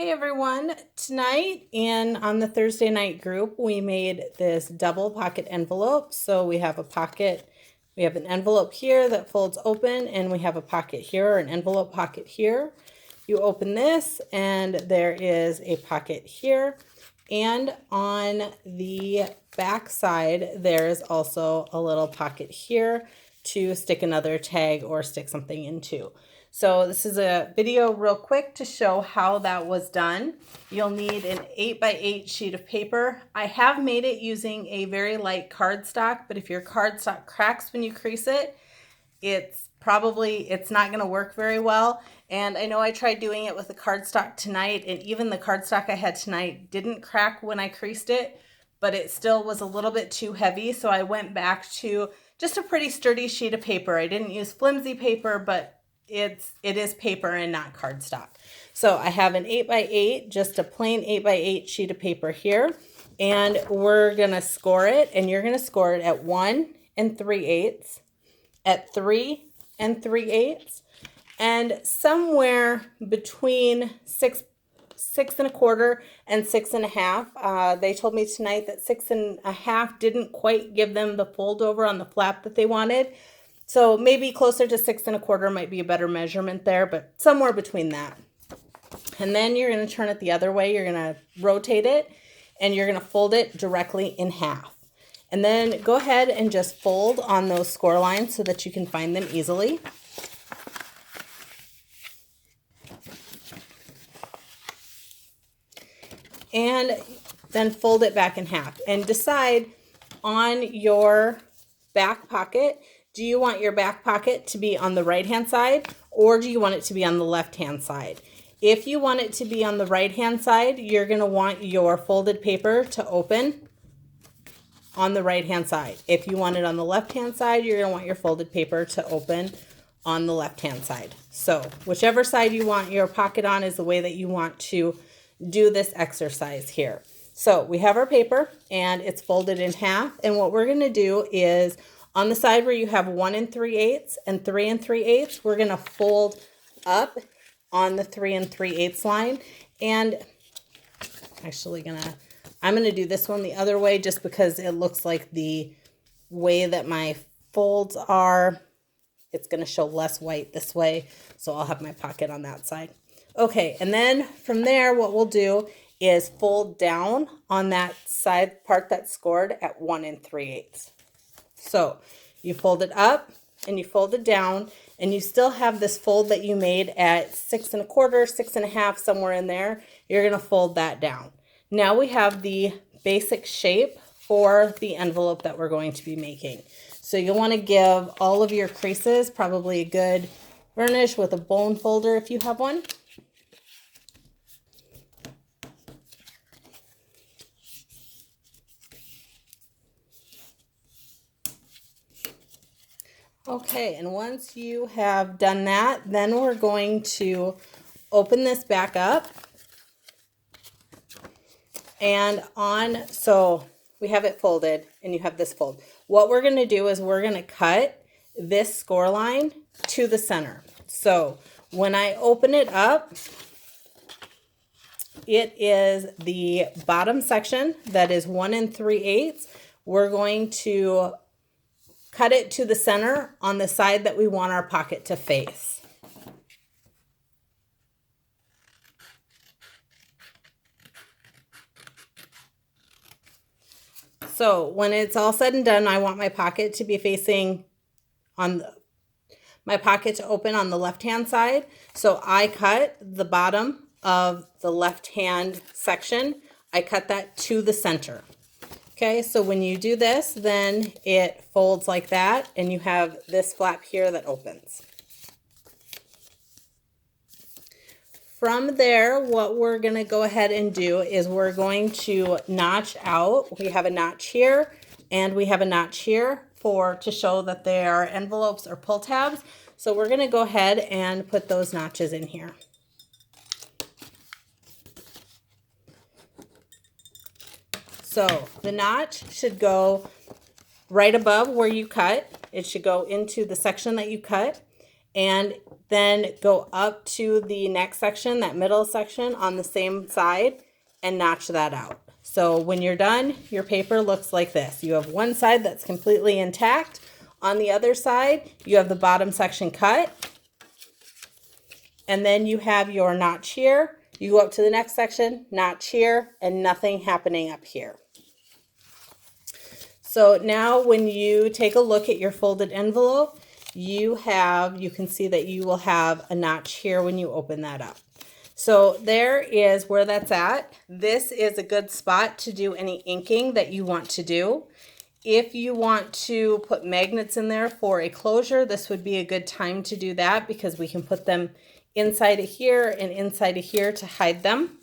Hey everyone, tonight and on the Thursday night group, we made this double pocket envelope. So we have an envelope here that folds open, and we have a pocket here, or an envelope pocket here. You open this and there is a pocket here. And on the back side, there is also a little pocket here to stick another tag or stick something into. So this is a video real quick to show how that was done. You'll need an 8x8 sheet of paper. I have made it using a very light cardstock, but if your cardstock cracks when you crease it, it's not going to work very well. And I know I tried doing it with the cardstock tonight, and even the cardstock I had tonight didn't crack when I creased it, but it still was a little bit too heavy. So I went back to just a pretty sturdy sheet of paper. I didn't use flimsy paper, but it is paper and not cardstock. So I have an 8x8, just a plain 8x8 sheet of paper here, and we're gonna score it, and you're gonna score it at 1 3/8, at 3 3/8, and somewhere between 6 1/4 and 6 1/2. They told me tonight that 6 1/2 didn't quite give them the fold over on the flap that they wanted. So maybe closer to 6 1/4 might be a better measurement there, but somewhere between that. And then you're going to turn it the other way. You're going to rotate it, and you're going to fold it directly in half. And then go ahead and just fold on those score lines so that you can find them easily. And then fold it back in half. And decide on your back pocket, do you want your back pocket to be on the right-hand side, or do you want it to be on the left-hand side? If you want it to be on the right-hand side, you're going to want your folded paper to open on the right-hand side. If you want it on the left-hand side, you're going to want your folded paper to open on the left-hand side. So whichever side you want your pocket on is the way that you want to do this exercise here. So we have our paper, and it's folded in half. And what we're going to do is, on the side where you have 1 3/8 and 3 3/8, we're going to fold up on the 3 3/8 line. And I'm going to do this one the other way just because it looks like the way that my folds are, it's going to show less white this way. So I'll have my pocket on that side. Okay, and then from there, what we'll do is fold down on that side part that's scored at 1 3/8. So you fold it up and you fold it down, and you still have this fold that you made at 6 1/4, 6 1/2, somewhere in there. You're going to fold that down. Now we have the basic shape for the envelope that we're going to be making. So you'll want to give all of your creases probably a good burnish with a bone folder if you have one. Okay, and once you have done that, then we're going to open this back up. And so we have it folded, and you have this fold. What we're going to do is we're going to cut this score line to the center. So when I open it up, it is the bottom section that is 1 3/8. We're going to cut it to the center on the side that we want our pocket to face. So when it's all said and done, I want my pocket to be facing my pocket to open on the left-hand side. So I cut the bottom of the left-hand section. I cut that to the center. Okay, so when you do this, then it folds like that, and you have this flap here that opens. From there, what we're going to go ahead and do is we're going to notch out. We have a notch here, and we have a notch here to show that they are envelopes or pull tabs. So we're going to go ahead and put those notches in here. So the notch should go right above where you cut. It should go into the section that you cut. And then go up to the next section, that middle section on the same side, and notch that out. So when you're done, your paper looks like this. You have one side that's completely intact. On the other side, you have the bottom section cut. And then you have your notch here. You go up to the next section, notch here, and nothing happening up here. So now when you take a look at your folded envelope, you can see that you will have a notch here when you open that up. So there is where that's at. This is a good spot to do any inking that you want to do. If you want to put magnets in there for a closure, this would be a good time to do that because we can put them inside of here and inside of here to hide them.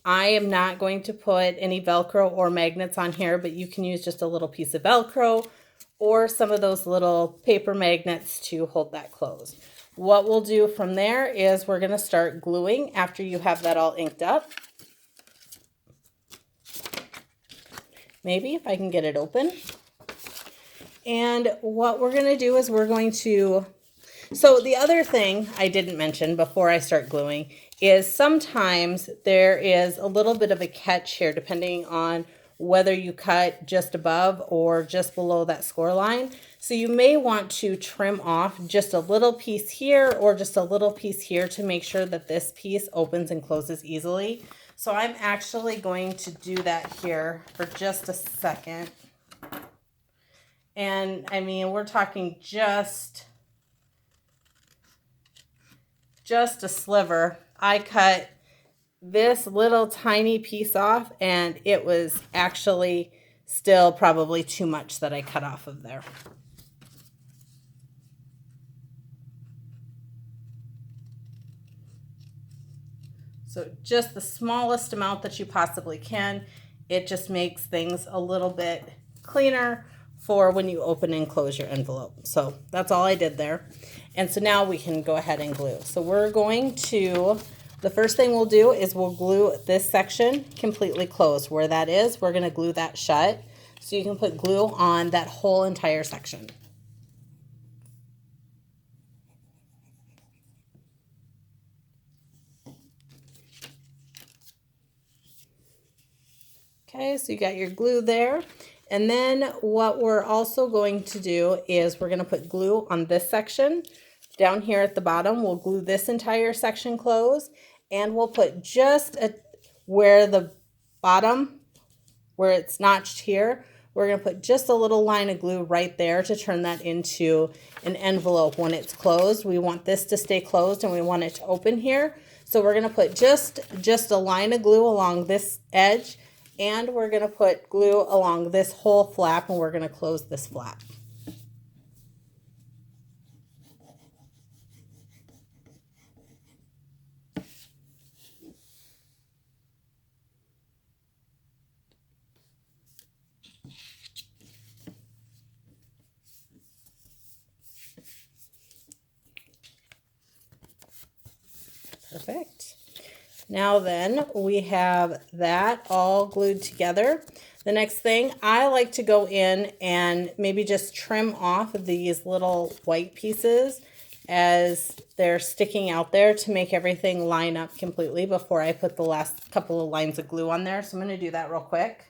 I am not going to put any Velcro or magnets on here, but you can use just a little piece of Velcro or some of those little paper magnets to hold that closed. What we'll do from there is we're going to start gluing after you have that all inked up. Maybe if I can get it open. And what we're going to do is so the other thing I didn't mention before I start gluing is sometimes there is a little bit of a catch here depending on whether you cut just above or just below that score line. So you may want to trim off just a little piece here or just a little piece here to make sure that this piece opens and closes easily. So I'm actually going to do that here for just a second. And I mean, we're talking just a sliver. I cut this little tiny piece off and it was actually still probably too much that I cut off of there. So just the smallest amount that you possibly can. It just makes things a little bit cleaner for when you open and close your envelope. So that's all I did there. And so now we can go ahead and glue. So the first thing we'll do is we'll glue this section completely closed. Where that is, we're gonna glue that shut. So you can put glue on that whole entire section. Okay, so you got your glue there. And then what we're also going to do is we're going to put glue on this section. Down here at the bottom, we'll glue this entire section closed. And we'll put where the bottom, where it's notched here, we're going to put just a little line of glue right there to turn that into an envelope when it's closed. We want this to stay closed and we want it to open here. So we're going to put just a line of glue along this edge. And we're going to put glue along this whole flap and we're going to close this flap. Perfect. Now then, we have that all glued together. The next thing, I like to go in and maybe just trim off these little white pieces as they're sticking out there to make everything line up completely before I put the last couple of lines of glue on there. So I'm going to do that real quick.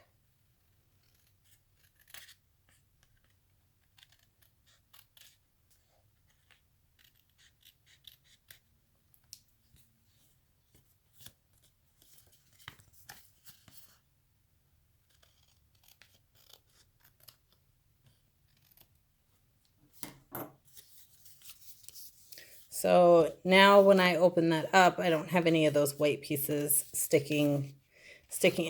So now when I open that up, I don't have any of those white pieces sticking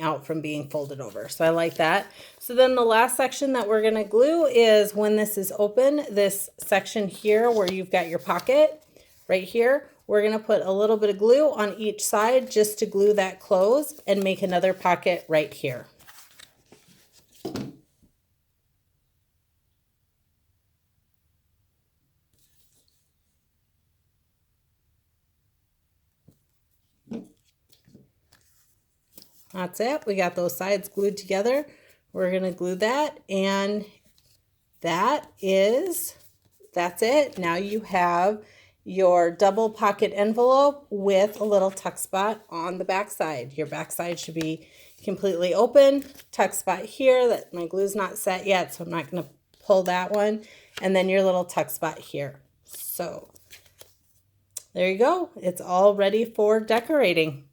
out from being folded over. So I like that. So then the last section that we're going to glue is when this is open, this section here where you've got your pocket right here, we're going to put a little bit of glue on each side just to glue that closed and make another pocket right here. That's it. We got those sides glued together. We're going to glue that, and that's it. Now you have your double pocket envelope with a little tuck spot on the back side. Your back side should be completely open. Tuck spot here, that my glue's not set yet, so I'm not going to pull that one. And then your little tuck spot here. So there you go. It's all ready for decorating.